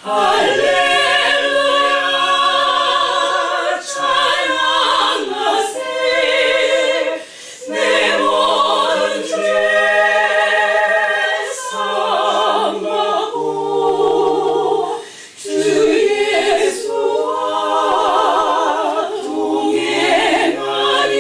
할렐루야 찬양하세 내 모든 죄 삼가고 주 예수와 동행하리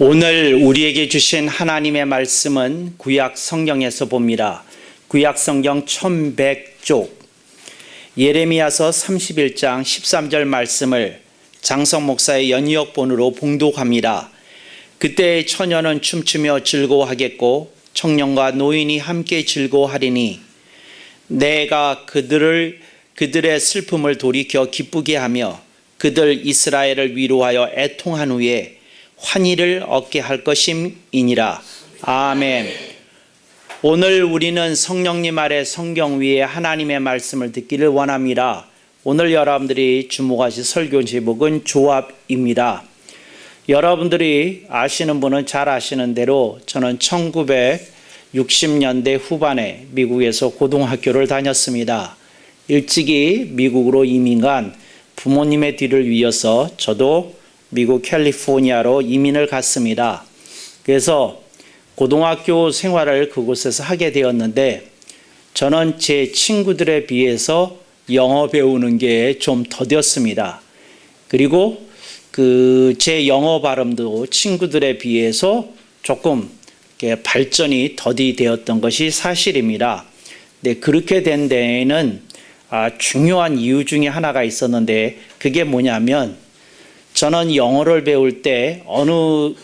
오늘 우리에게 주신 하나님의 말씀은 구약 성경에서 봅니다. 구약 성경 1100쪽 예레미야서 31장 13절 말씀을 장성 목사의 연이역본으로 봉독합니다. 그때의 처녀는 춤추며 즐거워하겠고 청년과 노인이 함께 즐거워하리니 내가 그들의 슬픔을 돌이켜 기쁘게 하며 그들 이스라엘을 위로하여 애통한 후에 환희를 얻게 할 것임이니라. 아멘. 오늘 우리는 성령님 아래 성경 위에 하나님의 말씀을 듣기를 원합니다. 오늘 여러분들이 주목하실 설교 제목은 조합입니다. 여러분들이 아시는 분은 잘 아시는 대로 저는 1960년대 후반에 미국에서 고등학교를 다녔습니다. 일찍이 미국으로 이민 간 부모님의 뒤를 이어서 저도 미국 캘리포니아로 이민을 갔습니다. 그래서 고등학교 생활을 그곳에서 하게 되었는데 저는 제 친구들에 비해서 영어 배우는 게 좀 더뎠습니다. 그리고 제 영어 발음도 친구들에 비해서 조금 발전이 더디 되었던 것이 사실입니다. 네, 그렇게 된 데에는 중요한 이유 중에 하나가 있었는데 그게 뭐냐면 저는 영어를 배울 때 어느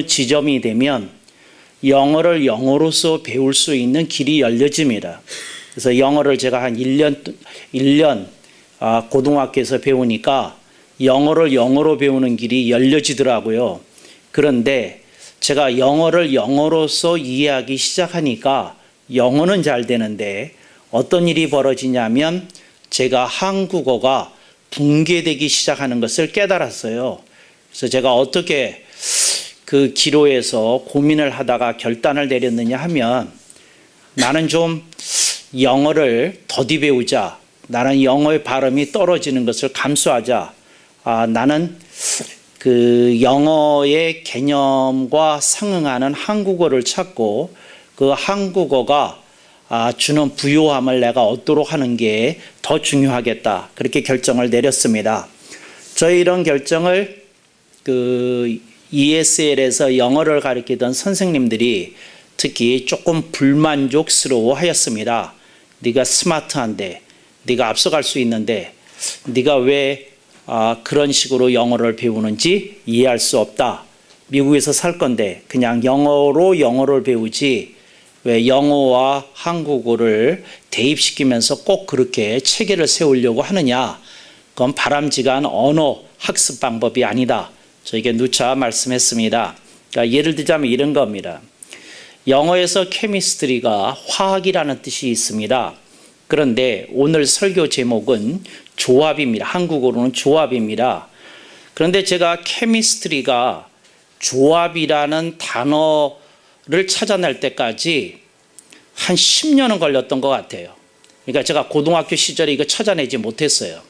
지점이 되면 영어를 영어로서 배울 수 있는 길이 열려집니다. 그래서 영어를 제가 한 1년 고등학교에서 배우니까 영어를 영어로 배우는 길이 열려지더라고요. 그런데 제가 영어를 영어로서 이해하기 시작하니까 영어는 잘 되는데 어떤 일이 벌어지냐면 제가 한국어가 붕괴되기 시작하는 것을 깨달았어요. 그래서 제가 어떻게 그 기로에서 고민을 하다가 결단을 내렸느냐 하면 나는 좀 영어를 더디 배우자. 나는 영어의 발음이 떨어지는 것을 감수하자. 나는 그 영어의 개념과 상응하는 한국어를 찾고 그 한국어가 주는 부요함을 내가 얻도록 하는 게 더 중요하겠다. 그렇게 결정을 내렸습니다. 저희 이런 결정을 ESL에서 영어를 가르치던 선생님들이 특히 조금 불만족스러워 하였습니다. 네가 스마트한데, 네가 앞서갈 수 있는데, 네가 왜 그런 식으로 영어를 배우는지 이해할 수 없다. 미국에서 살 건데 그냥 영어를 배우지 왜 영어와 한국어를 대입시키면서 꼭 그렇게 체계를 세우려고 하느냐. 그건 바람직한 언어 학습 방법이 아니다. 저에게 누차 말씀했습니다. 그러니까 예를 들자면 이런 겁니다. 영어에서 케미스트리가 화학이라는 뜻이 있습니다. 그런데 오늘 설교 제목은 조합입니다. 한국어로는 조합입니다. 그런데 제가 케미스트리가 조합이라는 단어를 찾아낼 때까지 한 10년은 걸렸던 것 같아요. 그러니까 제가 고등학교 시절에 이거 찾아내지 못했어요.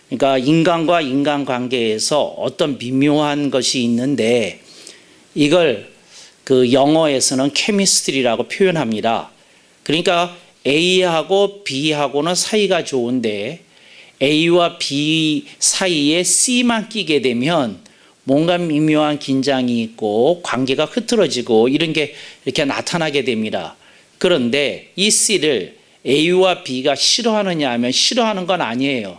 그러니까 인간과 인간관계에서 어떤 미묘한 것이 있는데 이걸 그 영어에서는 케미스트리라고 표현합니다. 그러니까 A하고 B하고는 사이가 좋은데 A와 B 사이에 C만 끼게 되면 뭔가 미묘한 긴장이 있고 관계가 흐트러지고 이런 게 이렇게 나타나게 됩니다. 그런데 이 C를 A와 B가 싫어하느냐 하면 싫어하는 건 아니에요.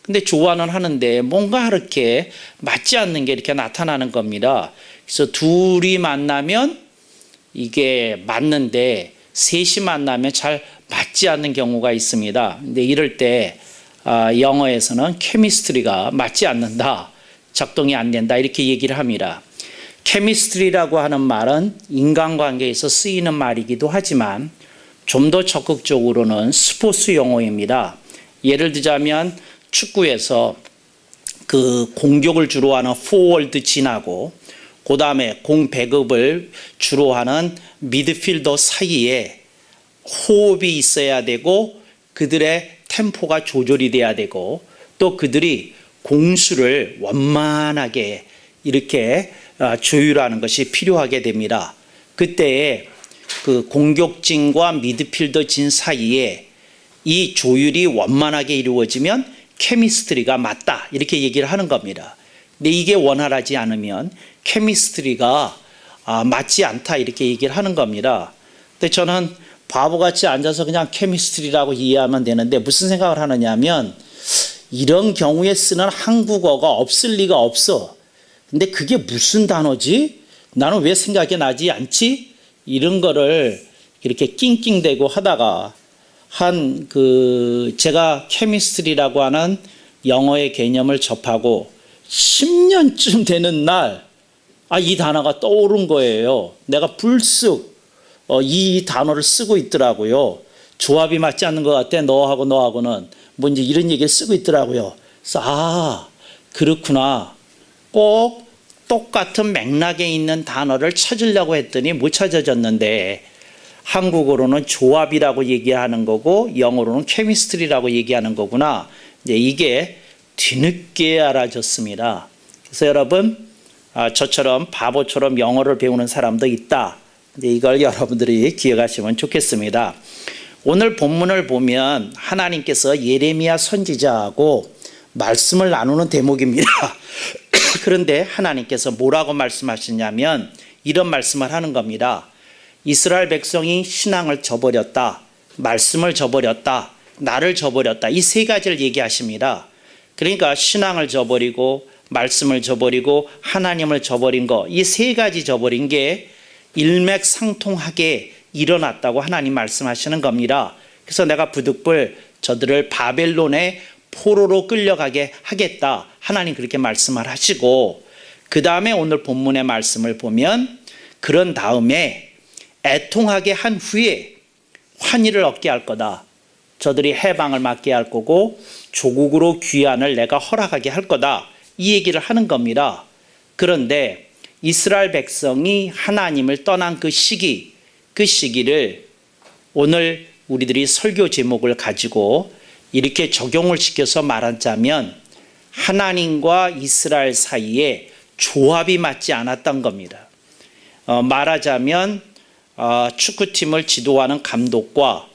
근데 좋아는 하는데 뭔가 이렇게 맞지 않는 게 이렇게 나타나는 겁니다. 그래서 둘이 만나면 이게 맞는데 셋이 만나면 잘 맞지 않는 경우가 있습니다. 근데 이럴 때 영어에서는 케미스트리가 맞지 않는다, 작동이 안 된다 이렇게 얘기를 합니다. 케미스트리라고 하는 말은 인간관계에서 쓰이는 말이기도 하지만 좀 더 적극적으로는 스포츠 용어입니다. 예를 들자면 축구에서 그 공격을 주로 하는 포워드 진하고 그 다음에 공 배급을 주로 하는 미드필더 사이에 호흡이 있어야 되고 그들의 템포가 조절이 돼야 되고 또 그들이 공수를 원만하게 이렇게 조율하는 것이 필요하게 됩니다. 그때에 그 공격진과 미드필더진 사이에 이 조율이 원만하게 이루어지면 케미스트리가 맞다 이렇게 얘기를 하는 겁니다. 근데 이게 원활하지 않으면 케미스트리가 맞지 않다 이렇게 얘기를 하는 겁니다. 근데 저는 바보같이 앉아서 그냥 케미스트리라고 이해하면 되는데 무슨 생각을 하느냐 하면 이런 경우에 쓰는 한국어가 없을 리가 없어. 근데 그게 무슨 단어지? 나는 왜 생각이 나지 않지? 이런 거를 이렇게 낑낑대고 하다가 제가 케미스트리라고 하는 영어의 개념을 접하고 10년쯤 되는 날, 이 단어가 떠오른 거예요. 내가 불쑥 이 단어를 쓰고 있더라고요. 조합이 맞지 않는 것 같아. 너하고 너하고는. 뭔지 이런 얘기를 쓰고 있더라고요. 그래서 그렇구나. 꼭 똑같은 맥락에 있는 단어를 찾으려고 했더니 못 찾아졌는데 한국어로는 조합이라고 얘기하는 거고 영어로는 케미스트리라고 얘기하는 거구나. 이제 이게 뒤늦게 알아졌습니다. 그래서 여러분 저처럼 바보처럼 영어를 배우는 사람도 있다. 이걸 여러분들이 기억하시면 좋겠습니다. 오늘 본문을 보면 하나님께서 예레미야 선지자하고 말씀을 나누는 대목입니다. 그런데 하나님께서 뭐라고 말씀하시냐면 이런 말씀을 하는 겁니다. 이스라엘 백성이 신앙을 저버렸다. 말씀을 저버렸다. 나를 저버렸다. 이 세 가지를 얘기하십니다. 그러니까 신앙을 저버리고 말씀을 저버리고 하나님을 저버린 거, 이 세 가지 저버린 게 일맥상통하게 일어났다고 하나님 말씀하시는 겁니다. 그래서 내가 부득불 저들을 바벨론의 포로로 끌려가게 하겠다. 하나님 그렇게 말씀을 하시고 그 다음에 오늘 본문의 말씀을 보면 그런 다음에 애통하게 한 후에 환희를 얻게 할 거다. 저들이 해방을 맞게 할 거고 조국으로 귀환을 내가 허락하게 할 거다. 이 얘기를 하는 겁니다. 그런데 이스라엘 백성이 하나님을 떠난 그 시기를 오늘 우리들이 설교 제목을 가지고 이렇게 적용을 시켜서 말하자면 하나님과 이스라엘 사이에 조합이 맞지 않았던 겁니다. 말하자면 축구팀을 지도하는 감독과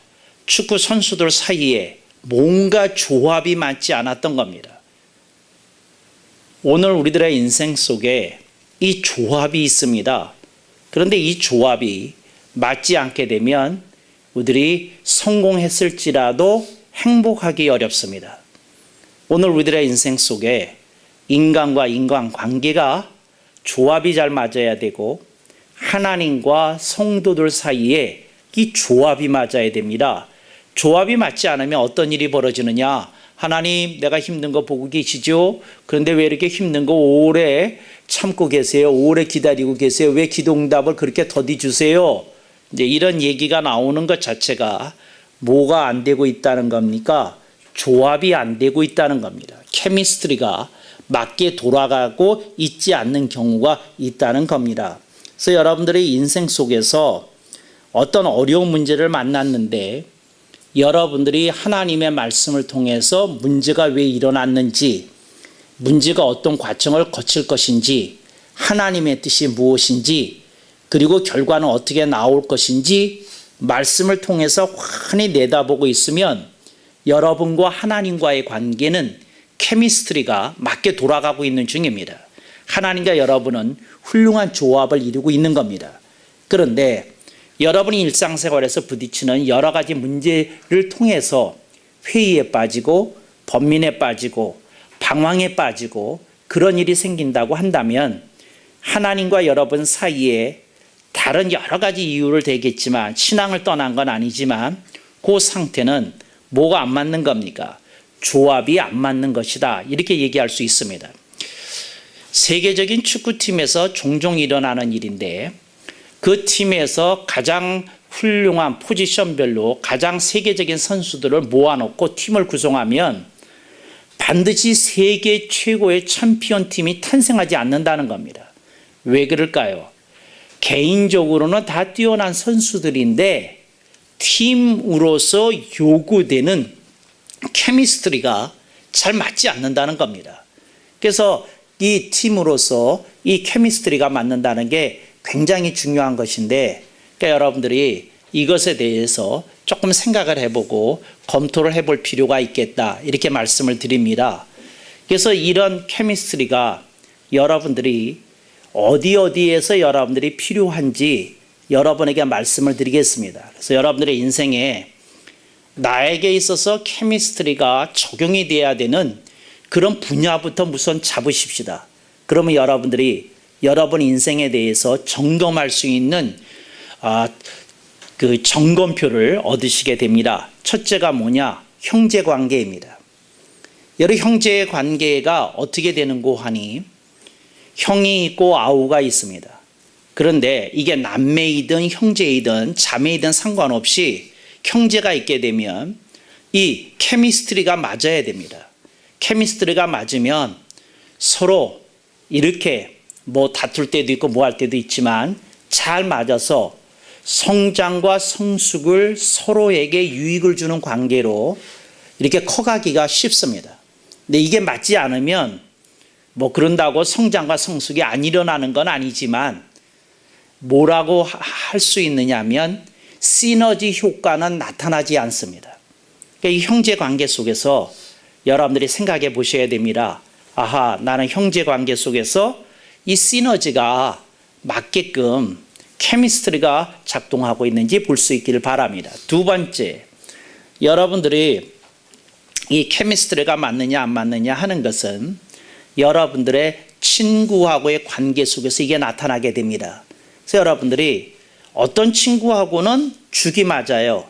축구 선수들 사이에 뭔가 조합이 맞지 않았던 겁니다. 오늘 우리들의 인생 속에 이 조합이 있습니다. 그런데 이 조합이 맞지 않게 되면 우리들이 성공했을지라도 행복하기 어렵습니다. 오늘 우리들의 인생 속에 인간과 인간 관계가 조합이 잘 맞아야 되고 하나님과 성도들 사이에 이 조합이 맞아야 됩니다. 조합이 맞지 않으면 어떤 일이 벌어지느냐? 하나님, 내가 힘든 거 보고 계시죠? 그런데 왜 이렇게 힘든 거 오래 참고 계세요? 오래 기다리고 계세요? 왜 기도응답을 그렇게 더디 주세요? 이제 이런 얘기가 나오는 것 자체가 뭐가 안 되고 있다는 겁니까? 조합이 안 되고 있다는 겁니다. 케미스트리가 맞게 돌아가고 있지 않는 경우가 있다는 겁니다. 그래서 여러분들의 인생 속에서 어떤 어려운 문제를 만났는데 여러분들이 하나님의 말씀을 통해서 문제가 왜 일어났는지, 문제가 어떤 과정을 거칠 것인지, 하나님의 뜻이 무엇인지, 그리고 결과는 어떻게 나올 것인지 말씀을 통해서 환히 내다보고 있으면 여러분과 하나님과의 관계는 케미스트리가 맞게 돌아가고 있는 중입니다. 하나님과 여러분은 훌륭한 조합을 이루고 있는 겁니다. 그런데 여러분이 일상생활에서 부딪히는 여러 가지 문제를 통해서 회의에 빠지고 번민에 빠지고 방황에 빠지고 그런 일이 생긴다고 한다면 하나님과 여러분 사이에 다른 여러 가지 이유를 대겠지만 신앙을 떠난 건 아니지만 그 상태는 뭐가 안 맞는 겁니까? 조합이 안 맞는 것이다. 이렇게 얘기할 수 있습니다. 세계적인 축구팀에서 종종 일어나는 일인데 그 팀에서 가장 훌륭한 포지션별로 가장 세계적인 선수들을 모아놓고 팀을 구성하면 반드시 세계 최고의 챔피언 팀이 탄생하지 않는다는 겁니다. 왜 그럴까요? 개인적으로는 다 뛰어난 선수들인데 팀으로서 요구되는 케미스트리가 잘 맞지 않는다는 겁니다. 그래서 이 팀으로서 이 케미스트리가 맞는다는 게 굉장히 중요한 것인데, 그러니까 여러분들이 이것에 대해서 조금 생각을 해보고 검토를 해볼 필요가 있겠다, 이렇게 말씀을 드립니다. 그래서 이런 케미스트리가 여러분들이 어디에서 여러분들이 필요한지 여러분에게 말씀을 드리겠습니다. 그래서 여러분들의 인생에 나에게 있어서 케미스트리가 적용이 돼야 되는 그런 분야부터 우선 잡으십시다. 그러면 여러분들이 여러분 인생에 대해서 점검할 수 있는 그 점검표를 얻으시게 됩니다. 첫째가 뭐냐? 형제 관계입니다. 여러분, 형제 관계가 어떻게 되는고 하니 형이 있고 아우가 있습니다. 그런데 이게 남매이든 형제이든 자매이든 상관없이 형제가 있게 되면 이 케미스트리가 맞아야 됩니다. 케미스트리가 맞으면 서로 이렇게 뭐 다툴 때도 있고 뭐 할 때도 있지만 잘 맞아서 성장과 성숙을 서로에게 유익을 주는 관계로 이렇게 커가기가 쉽습니다. 근데 이게 맞지 않으면 뭐 그런다고 성장과 성숙이 안 일어나는 건 아니지만 뭐라고 할 수 있느냐면 시너지 효과는 나타나지 않습니다. 그러니까 이 형제 관계 속에서 여러분들이 생각해 보셔야 됩니다. 아하, 나는 형제 관계 속에서 이 시너지가 맞게끔 케미스트리가 작동하고 있는지 볼 수 있기를 바랍니다. 두 번째, 여러분들이 이 케미스트리가 맞느냐 안 맞느냐 하는 것은 여러분들의 친구하고의 관계 속에서 이게 나타나게 됩니다. 그래서 여러분들이 어떤 친구하고는 죽이 맞아요.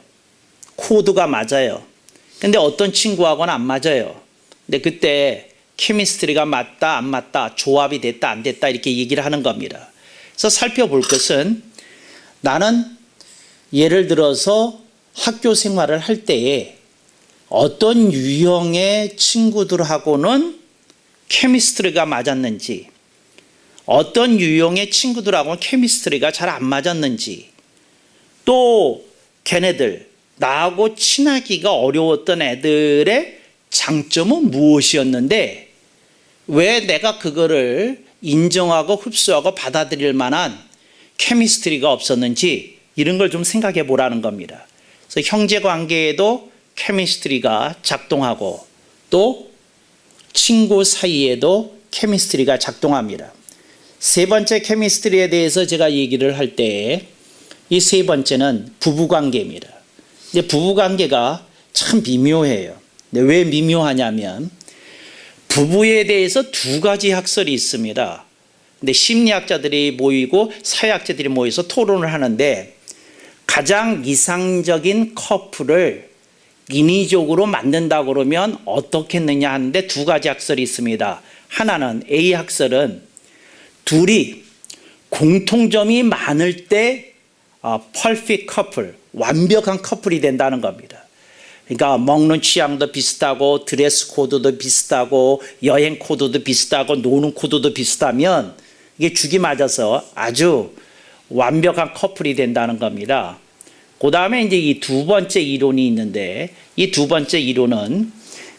코드가 맞아요. 근데 어떤 친구하고는 안 맞아요. 근데 그때 케미스트리가 맞다 안 맞다, 조합이 됐다 안 됐다 이렇게 얘기를 하는 겁니다. 그래서 살펴볼 것은 나는 예를 들어서 학교 생활을 할 때에 어떤 유형의 친구들하고는 케미스트리가 맞았는지, 어떤 유형의 친구들하고는 케미스트리가 잘 안 맞았는지, 또 걔네들 나하고 친하기가 어려웠던 애들의 장점은 무엇이었는데 왜 내가 그거를 인정하고 흡수하고 받아들일 만한 케미스트리가 없었는지, 이런 걸 좀 생각해 보라는 겁니다. 그래서 형제 관계에도 케미스트리가 작동하고 또 친구 사이에도 케미스트리가 작동합니다. 세 번째 케미스트리에 대해서 제가 얘기를 할 때 이 세 번째는 부부관계입니다. 근데 부부관계가 참 미묘해요. 근데 왜 미묘하냐면 부부에 대해서 두 가지 학설이 있습니다. 근데 심리학자들이 모이고 사회학자들이 모여서 토론을 하는데 가장 이상적인 커플을 인위적으로 만든다 그러면 어떻겠느냐 하는데 두 가지 학설이 있습니다. 하나는 A 학설은 둘이 공통점이 많을 때 perfect 커플, 완벽한 커플이 된다는 겁니다. 그러니까 먹는 취향도 비슷하고 드레스 코드도 비슷하고 여행 코드도 비슷하고 노는 코드도 비슷하면 이게 죽이 맞아서 아주 완벽한 커플이 된다는 겁니다. 그 다음에 이제 이 두 번째 이론이 있는데 이 두 번째 이론은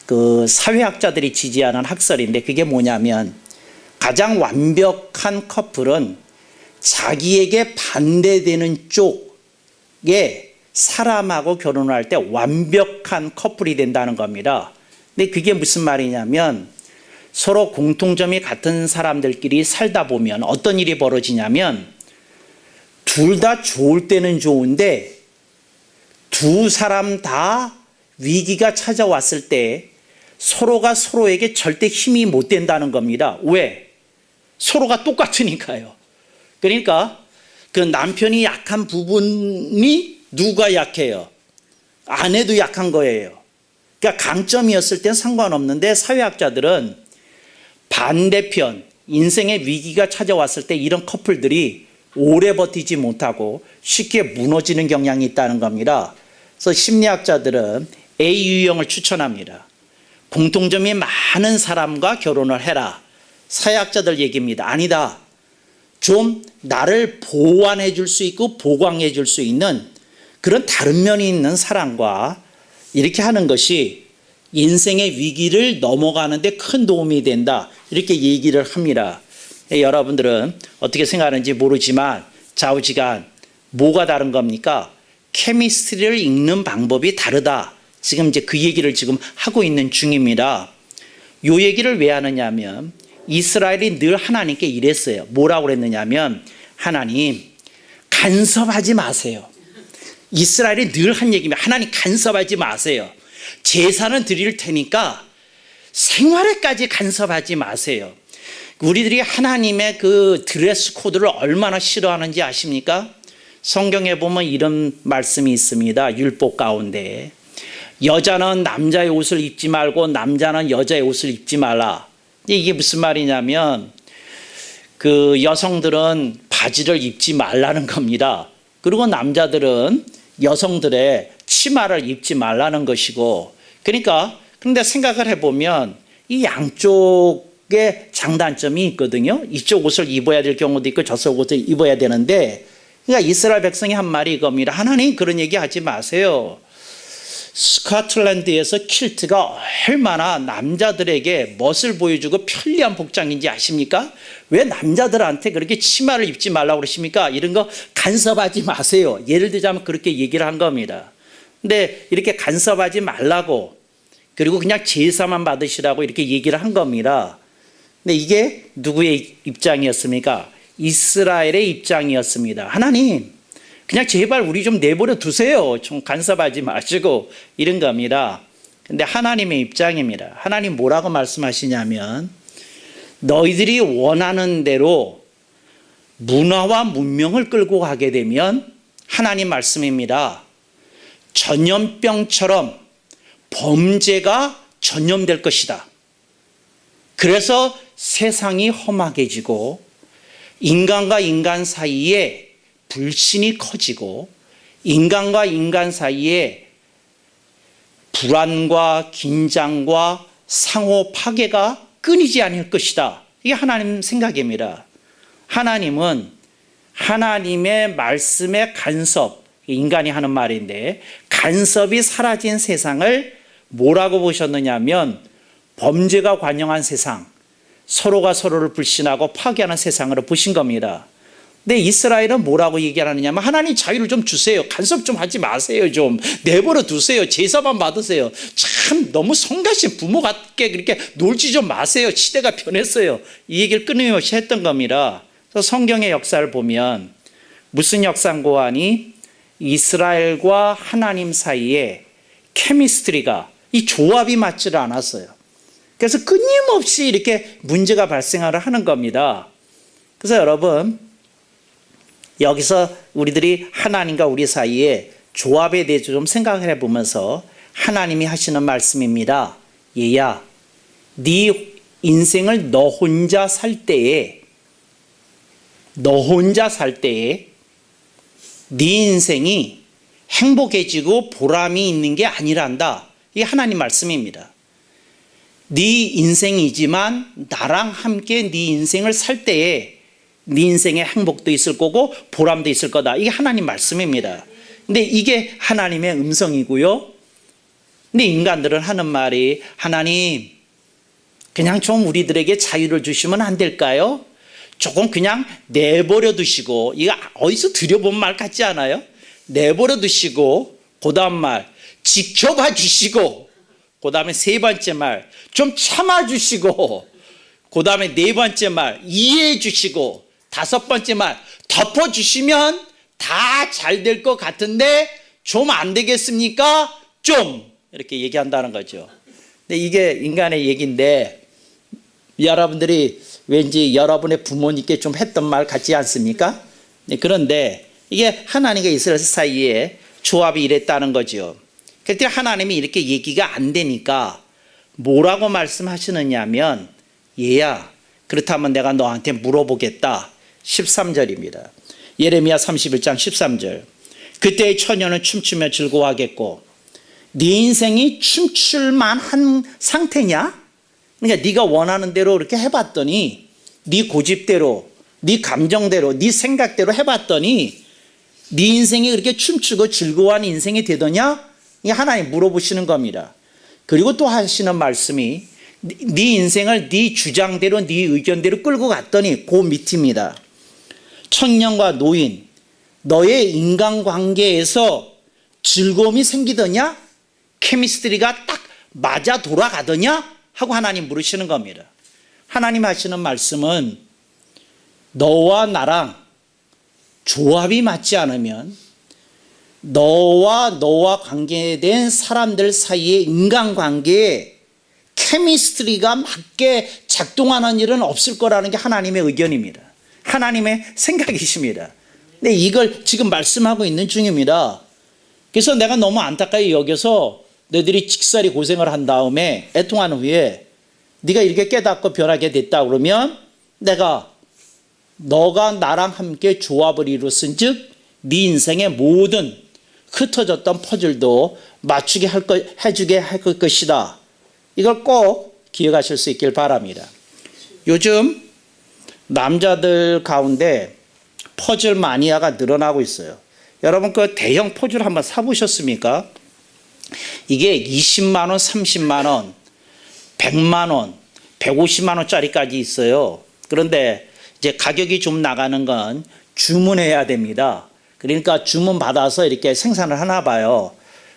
그 사회학자들이 지지하는 학설인데 그게 뭐냐면 가장 완벽한 커플은 자기에게 반대되는 쪽에 사람하고 결혼을 할 때 완벽한 커플이 된다는 겁니다. 근데 그게 무슨 말이냐면 서로 공통점이 같은 사람들끼리 살다 보면 어떤 일이 벌어지냐면 둘 다 좋을 때는 좋은데 두 사람 다 위기가 찾아왔을 때 서로가 서로에게 절대 힘이 못 된다는 겁니다. 왜? 서로가 똑같으니까요. 그러니까 그 남편이 약한 부분이 누가 약해요? 아내도 약한 거예요. 그러니까 강점이었을 땐 상관없는데 사회학자들은 반대편, 인생의 위기가 찾아왔을 때 이런 커플들이 오래 버티지 못하고 쉽게 무너지는 경향이 있다는 겁니다. 그래서 심리학자들은 A 유형을 추천합니다. 공통점이 많은 사람과 결혼을 해라. 사회학자들 얘기입니다. 아니다. 좀 나를 보완해 줄 수 있고 보강해 줄 수 있는 그런 다른 면이 있는 사람과 이렇게 하는 것이 인생의 위기를 넘어가는 데 큰 도움이 된다. 이렇게 얘기를 합니다. 여러분들은 어떻게 생각하는지 모르지만 좌우지간 뭐가 다른 겁니까? 케미스트리를 읽는 방법이 다르다. 지금 이제 그 얘기를 지금 하고 있는 중입니다. 요 얘기를 왜 하느냐면 이스라엘이 늘 하나님께 이랬어요. 뭐라고 그랬느냐면 하나님 간섭하지 마세요. 이스라엘이 늘 한 얘기면 하나님 간섭하지 마세요. 제사는 드릴 테니까 생활에까지 간섭하지 마세요. 우리들이 하나님의 그 드레스 코드를 얼마나 싫어하는지 아십니까? 성경에 보면 이런 말씀이 있습니다. 율법 가운데 여자는 남자의 옷을 입지 말고 남자는 여자의 옷을 입지 말라. 이게 무슨 말이냐면 그 여성들은 바지를 입지 말라는 겁니다. 그리고 남자들은 여성들의 치마를 입지 말라는 것이고, 그러니까 그런데 생각을 해보면 이 양쪽에 장단점이 있거든요. 이쪽 옷을 입어야 될 경우도 있고 저쪽 옷을 입어야 되는데, 그러니까 이스라엘 백성이 한 말이 이겁니다. 하나님 그런 얘기 하지 마세요. 스코틀랜드에서 킬트가 얼마나 남자들에게 멋을 보여주고 편리한 복장인지 아십니까? 왜 남자들한테 그렇게 치마를 입지 말라고 그러십니까? 이런 거 간섭하지 마세요. 예를 들자면 그렇게 얘기를 한 겁니다. 근데 이렇게 간섭하지 말라고, 그리고 그냥 제사만 받으시라고 이렇게 얘기를 한 겁니다. 근데 이게 누구의 입장이었습니까? 이스라엘의 입장이었습니다. 하나님 그냥 제발 우리 좀 내버려 두세요. 좀 간섭하지 마시고 이런 겁니다. 근데 하나님의 입장입니다. 하나님 뭐라고 말씀하시냐면 너희들이 원하는 대로 문화와 문명을 끌고 가게 되면 하나님 말씀입니다. 전염병처럼 범죄가 전염될 것이다. 그래서 세상이 험악해지고 인간과 인간 사이에 불신이 커지고 인간과 인간 사이에 불안과 긴장과 상호 파괴가 끊이지 않을 것이다. 이게 하나님 생각입니다. 하나님은 하나님의 말씀의 간섭, 인간이 하는 말인데 간섭이 사라진 세상을 뭐라고 보셨느냐면 범죄가 관영한 세상, 서로가 서로를 불신하고 파괴하는 세상으로 보신 겁니다. 근데 이스라엘은 뭐라고 얘기하느냐면 하나님 자유를 좀 주세요. 간섭 좀 하지 마세요. 좀 내버려 두세요. 제사만 받으세요. 참 너무 성가신 부모 같게 그렇게 놀지 좀 마세요. 시대가 변했어요. 이 얘기를 끊임없이 했던 겁니다. 그래서 성경의 역사를 보면 무슨 역사인고 하니 이스라엘과 하나님 사이에 케미스트리가, 이 조합이 맞지를 않았어요. 그래서 끊임없이 이렇게 문제가 발생하려 하는 겁니다. 그래서 여러분 여기서 우리들이 하나님과 우리 사이에 조합에 대해서 좀 생각을 해보면서 하나님이 하시는 말씀입니다. 얘야, 네 인생을 너 혼자 살 때에 네 인생이 행복해지고 보람이 있는 게 아니란다. 이게 하나님 말씀입니다. 네 인생이지만 나랑 함께 네 인생을 살 때에 네 인생에 행복도 있을 거고 보람도 있을 거다. 이게 하나님 말씀입니다. 근데 이게 하나님의 음성이고요. 근데 인간들은 하는 말이 하나님 그냥 좀 우리들에게 자유를 주시면 안 될까요? 조금 그냥 내버려 두시고, 이거 어디서 들여본 말 같지 않아요? 내버려 두시고, 그 다음 말 지켜봐 주시고, 그 다음에 세 번째 말 좀 참아 주시고, 그 다음에 네 번째 말 이해해 주시고, 다섯 번째 말 덮어 주시면 다 잘 될 것 같은데 좀 안 되겠습니까? 좀 이렇게 얘기한다는 거죠. 근데 이게 인간의 얘기인데 여러분들이 왠지 여러분의 부모님께 좀 했던 말 같지 않습니까? 그런데 이게 하나님과 이스라엘 사이에 조합이 이랬다는 거죠. 그때 하나님이 이렇게 얘기가 안 되니까 뭐라고 말씀하시느냐면 얘야, 그렇다면 내가 너한테 물어보겠다. 13절입니다. 예레미야 31장 13절. 그때의 처녀는 춤추며 즐거워하겠고 네 인생이 춤출 만한 상태냐? 그러니까 네가 원하는 대로 이렇게 해봤더니 네 고집대로, 네 감정대로, 네 생각대로 해봤더니 네 인생이 그렇게 춤추고 즐거워하는 인생이 되더냐? 이게 하나님 물어보시는 겁니다. 그리고 또 하시는 말씀이 네 인생을 네 주장대로 네 의견대로 끌고 갔더니 그 밑입니다. 청년과 노인, 너의 인간관계에서 즐거움이 생기더냐? 케미스트리가 딱 맞아 돌아가더냐? 하고 하나님 물으시는 겁니다. 하나님 하시는 말씀은 너와 나랑 조합이 맞지 않으면 너와 관계된 사람들 사이의 인간관계에 케미스트리가 맞게 작동하는 일은 없을 거라는 게 하나님의 의견입니다. 하나님의 생각이십니다. 근데 이걸 지금 말씀하고 있는 중입니다. 그래서 내가 너무 안타까이 여겨서 너희들이 직살이 고생을 한 다음에 애통한 후에 네가 이렇게 깨닫고 변하게 됐다 그러면 내가 너가 나랑 함께 조합을 이뤘은즉 네 인생의 모든 흩어졌던 퍼즐도 맞추게 해주게 할 것이다. 이걸 꼭 기억하실 수 있길 바랍니다. 요즘 남자들 가운데 퍼즐 마니아가 늘어나고 있어요. 여러분 그 대형 퍼즐 한번 사보셨습니까? 이게 20만 원, 30만 원, 100만 원, 150만 원짜리까지 있어요. 그런데 이제 가격이 좀 나가는 건 주문해야 됩니다. 그러니까 주문 받아서 이렇게 생산을 하나 봐요.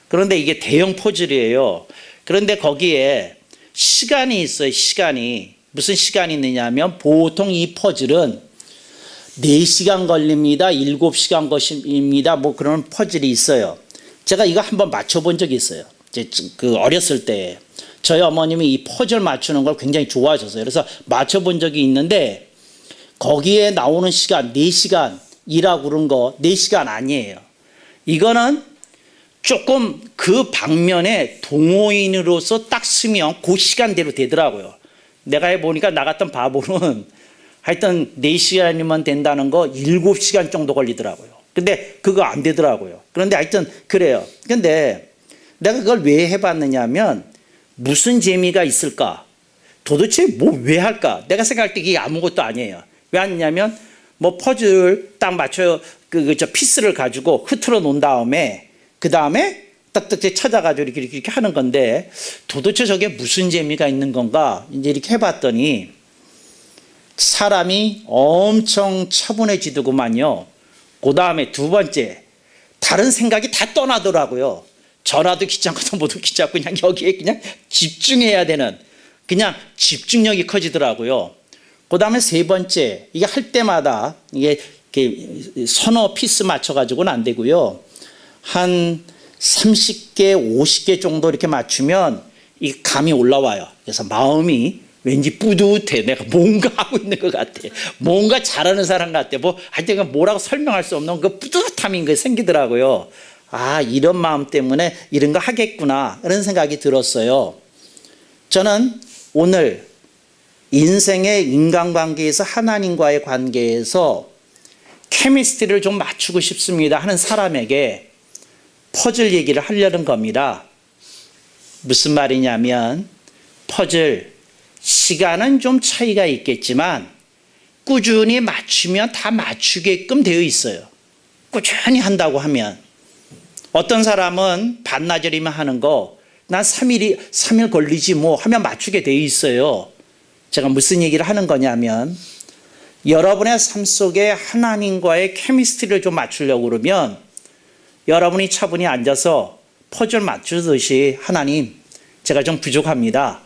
그런데 이게 대형 퍼즐이에요. 그런데 거기에 시간이 있어요. 시간이. 무슨 시간이 있느냐면 보통 이 퍼즐은 4시간 걸립니다. 7시간 걸립니다. 뭐 그런 퍼즐이 있어요. 제가 이거 한번 맞춰본 적이 있어요. 이제 그 어렸을 때 저희 어머님이 이 퍼즐 맞추는 걸 굉장히 좋아하셨어요. 그래서 맞춰본 적이 있는데 거기에 나오는 시간 4시간이라고 그런 거 4시간 아니에요. 이거는 조금 그 방면에 동호인으로서 딱 쓰면 그 시간대로 되더라고요. 내가 해보니까 나 같은 바보는 하여튼 4시간이면 된다는 거 7시간 정도 걸리더라고요. 근데 그거 안 되더라고요. 그런데 하여튼 그래요. 근데 내가 그걸 왜 해봤느냐 하면 무슨 재미가 있을까? 도대체 뭐 왜 할까? 내가 생각할 때 이게 아무것도 아니에요. 왜 하냐면 뭐 퍼즐 딱 맞춰 저 피스를 가지고 흐트러 놓은 다음에 그 다음에 딱딱 찾아가지고 이렇게 하는 건데 도대체 저게 무슨 재미가 있는 건가? 이제 이렇게 해봤더니 사람이 엄청 차분해지더구만요. 그 다음에 두 번째 다른 생각이 다 떠나더라고요. 전화도 귀찮고 뭐도 귀찮고 그냥 여기에 그냥 집중해야 되는 그냥 집중력이 커지더라고요. 그 다음에 세 번째 이게 할 때마다 이게 서너 피스 맞춰가지고는 안 되고요. 한 30개, 50개 정도 이렇게 맞추면 이 감이 올라와요. 그래서 마음이 왠지 뿌듯해. 내가 뭔가 하고 있는 것 같아. 뭔가 잘하는 사람 같아. 뭐 하여튼 뭐라고 설명할 수 없는 그 뿌듯함이 생기더라고요. 아, 이런 마음 때문에 이런 거 하겠구나. 그런 생각이 들었어요. 저는 오늘 인생의 인간관계에서 하나님과의 관계에서 케미스트리를 좀 맞추고 싶습니다 하는 사람에게 퍼즐 얘기를 하려는 겁니다. 무슨 말이냐면 퍼즐 시간은 좀 차이가 있겠지만 꾸준히 맞추면 다 맞추게끔 되어 있어요. 꾸준히 한다고 하면 어떤 사람은 반나절이면 하는 거 난 3일 걸리지 뭐 하면 맞추게 되어 있어요. 제가 무슨 얘기를 하는 거냐면 여러분의 삶 속에 하나님과의 케미스트리를 좀 맞추려고 그러면 여러분이 차분히 앉아서 퍼즐 맞추듯이 하나님 제가 좀 부족합니다.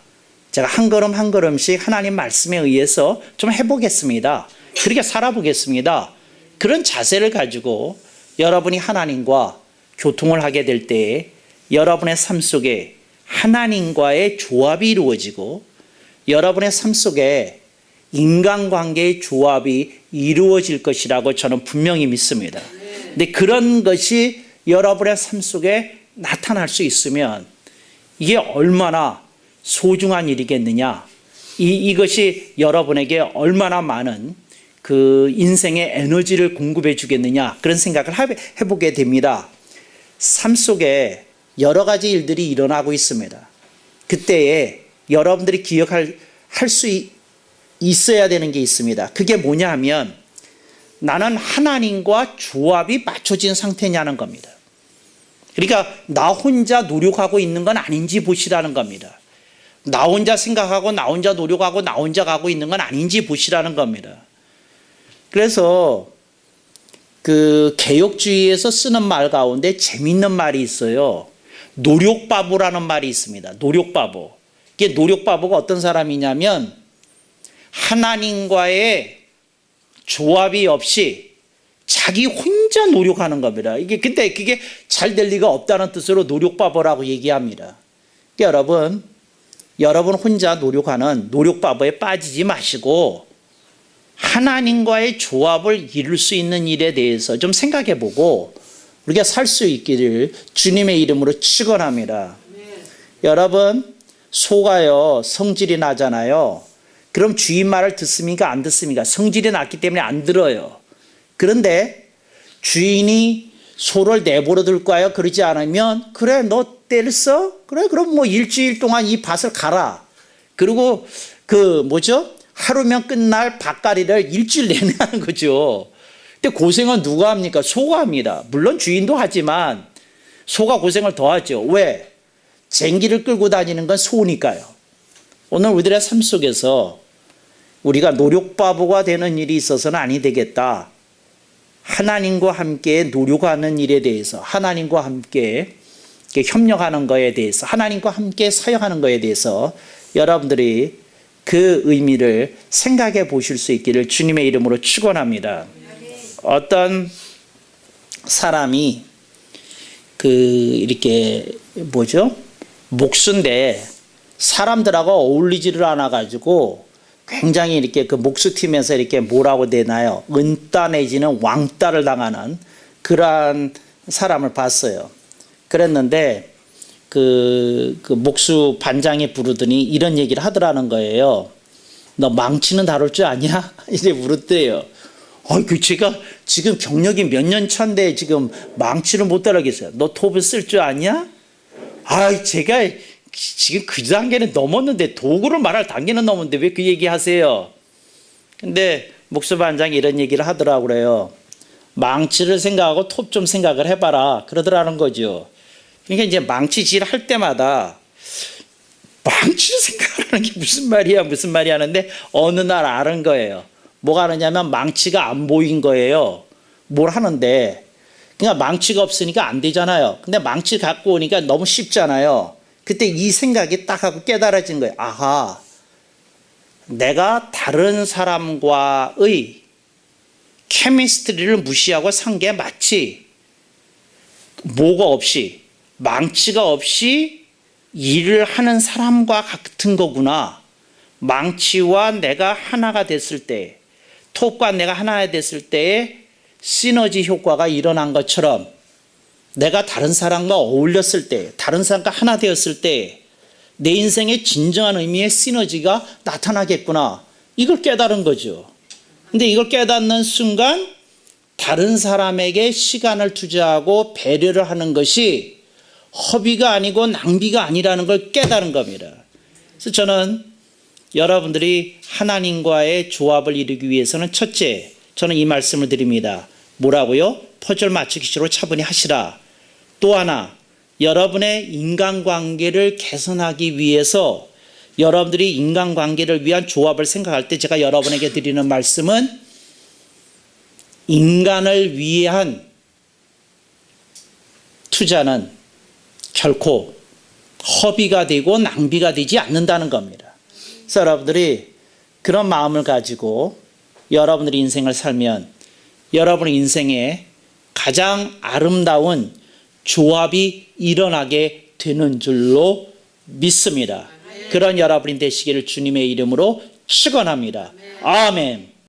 제가 한 걸음 한 걸음씩 하나님 말씀에 의해서 좀 해보겠습니다. 그렇게 살아보겠습니다. 그런 자세를 가지고 여러분이 하나님과 교통을 하게 될 때 여러분의 삶 속에 하나님과의 조합이 이루어지고 여러분의 삶 속에 인간관계의 조합이 이루어질 것이라고 저는 분명히 믿습니다. 근데 그런 것이 여러분의 삶 속에 나타날 수 있으면 이게 얼마나 소중한 일이겠느냐. 이것이 여러분에게 얼마나 많은 그 인생의 에너지를 공급해 주겠느냐. 그런 생각을 해보게 됩니다. 삶 속에 여러 가지 일들이 일어나고 있습니다. 그때에 여러분들이 할 수 있어야 되는 게 있습니다. 그게 뭐냐 하면 나는 하나님과 조합이 맞춰진 상태냐는 겁니다. 그러니까 나 혼자 노력하고 있는 건 아닌지 보시라는 겁니다. 나 혼자 생각하고 나 혼자 노력하고 나 혼자 가고 있는 건 아닌지 보시라는 겁니다. 그래서 그 개혁주의에서 쓰는 말 가운데 재밌는 말이 있어요. 노력바보라는 말이 있습니다. 노력바보. 이게 노력바보가 어떤 사람이냐면 하나님과의 조합이 없이 자기 혼자 노력하는 겁니다. 근데 그게 잘 될 리가 없다는 뜻으로 노력바보라고 얘기합니다. 그러니까 여러분 혼자 노력하는 노력바보에 빠지지 마시고 하나님과의 조합을 이룰 수 있는 일에 대해서 좀 생각해 보고 우리가 살 수 있기를 주님의 이름으로 축원합니다. 여러분 소가요 성질이 나잖아요. 그럼 주인 말을 듣습니까? 안 듣습니까? 성질이 났기 때문에 안 들어요. 그런데 주인이 소를 내버려 둘까요? 그러지 않으면 그래 너 때렸어? 그래 그럼 뭐 일주일 동안 이 밭을 갈아. 그리고 하루면 끝날 밭갈이를 일주일 내내 하는 거죠. 근데 고생은 누가 합니까? 소가 합니다. 물론 주인도 하지만 소가 고생을 더 하죠. 왜? 쟁기를 끌고 다니는 건 소니까요. 오늘 우리들의 삶 속에서 우리가 노력바보가 되는 일이 있어서는 아니 되겠다. 하나님과 함께 노력하는 일에 대해서 하나님과 함께 협력하는 것에 대해서 하나님과 함께 사역하는 것에 대해서 여러분들이 그 의미를 생각해 보실 수 있기를 주님의 이름으로 축원합니다. 어떤 사람이 목수인데 사람들하고 어울리지를 않아 가지고 굉장히 이렇게 그 목수팀에서 이렇게 뭐라고 되나요? 은따 내지는 왕따를 당하는 그러한 사람을 봤어요. 그랬는데 그 목수 반장이 부르더니 이런 얘기를 하더라는 거예요. 너 망치는 다룰 줄 아냐? 이제 물었대요. 제가 지금 경력이 몇 년 차인데 지금 망치를 못 다루겠어요. 너 톱을 쓸 줄 아냐? 제가 지금 그 단계는 넘었는데 도구를 말할 단계는 넘었는데 왜 그 얘기 하세요? 근데 목수 반장이 이런 얘기를 하더라고 그래요. 망치를 생각하고 톱 좀 생각을 해봐라. 그러더라는 거죠. 그러니까 이제 망치질 할 때마다 망치를 생각하는 게 무슨 말이야 하는데 어느 날 아는 거예요. 뭐가 하느냐면 망치가 안 보인 거예요. 뭘 하는데 그러니까 망치가 없으니까 안 되잖아요. 근데 망치 갖고 오니까 너무 쉽잖아요. 그때 이 생각이 딱 하고 깨달아진 거예요. 아하, 내가 다른 사람과의 케미스트리를 무시하고 산 게 마치 뭐가 없이 망치가 없이 일을 하는 사람과 같은 거구나. 망치와 내가 하나가 됐을 때, 톱과 내가 하나가 됐을 때의 시너지 효과가 일어난 것처럼 내가 다른 사람과 어울렸을 때, 다른 사람과 하나 되었을 때 내 인생의 진정한 의미의 시너지가 나타나겠구나. 이걸 깨달은 거죠. 근데 이걸 깨닫는 순간 다른 사람에게 시간을 투자하고 배려를 하는 것이 허비가 아니고 낭비가 아니라는 걸 깨달은 겁니다. 그래서 저는 여러분들이 하나님과의 조합을 이루기 위해서는 첫째, 저는 이 말씀을 드립니다. 뭐라고요? 퍼즐 맞추기식으로 차분히 하시라. 또 하나, 여러분의 인간관계를 개선하기 위해서 여러분들이 인간관계를 위한 조합을 생각할 때 제가 여러분에게 드리는 말씀은 인간을 위한 투자는 결코 허비가 되고 낭비가 되지 않는다는 겁니다. 그래서 여러분들이 그런 마음을 가지고 여러분들의 인생을 살면 여러분의 인생에 가장 아름다운 조합이 일어나게 되는 줄로 믿습니다. 그런 여러분이 되시기를 주님의 이름으로 축원합니다. 아멘.